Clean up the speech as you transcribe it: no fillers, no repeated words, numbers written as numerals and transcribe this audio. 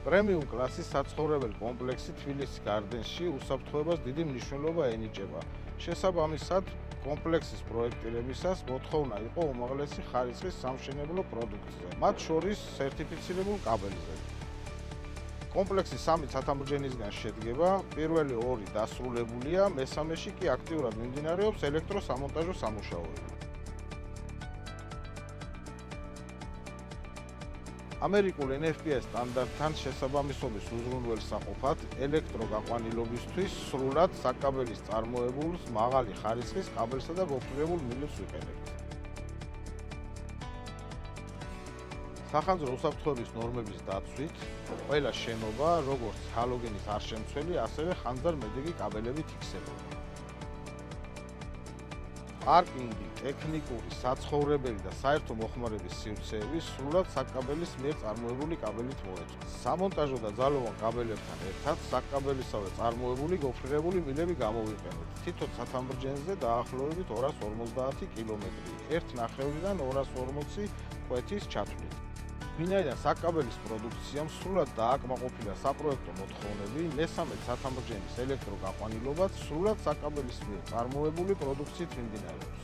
პრემიუმ კლასის საცხოვრებელი კომპლექსი თბილისის გარდენში უსაფრთხოებას დიდი მნიშვნელობა ენიჭება. შესაბამისად, კომპლექსის პროექტირებისას მოთხოვნა იყო უმაღლესი ხარისხის სამშენებლო პროდუქციზე, მათ შორის სერტიფიცირებულ კაბელზე. კომპლექსი 3 ცათამბჯენისგან შედგება, პირველი 2 დასრულებულია, მესამეში კი აქტიურად მიმდინარეობს ელექტროსამონტაჟო სამუშაოები. ამერიკულ NFPA სტანდარტთან შესაბამისობის უზრუნველსაყოფად ელექტროგაყვანილობისთვის სრულად საკაბელის წარმოებულს მაღალი ხარისხის კაბელსა და გოფრირებულ მილებს ვიყენებთ. სახანძრო უსაფრთხოების ნორმების დაცვით ყველა შენობა, როგორც ჰალოგენის არშემცველი, ასევე ხანძარ-მედეგი კაბელებით იქცევა. პარკინგი, ტექნიკური, საცხოვრებელი და საერთო მოხმარების სივრცეები სრულად საკაბელის მიერ წარმოებული კაბელით მოეწყო. სამონტაჟო და ძალოვან კაბელებთან ერთად საკაბელისავე წარმოებული გოფრირებული მილები გამოვიყენეთ. თითო ცათამბჯენზე დაახლოებით 250 კილომეტრი, 1.5-დან 240 კვეთის ჩათვლით. ვინაიდან საკაბელის პროდუქციამ სრულად დააკმაყოფილა საპროექტო მოთხოვნები, მესამე ცათამბჯენის ელექტროგაყვანილობაც სრულად საკაბელის მიერ წარმოებული პროდუქციით მიმდინარეობს.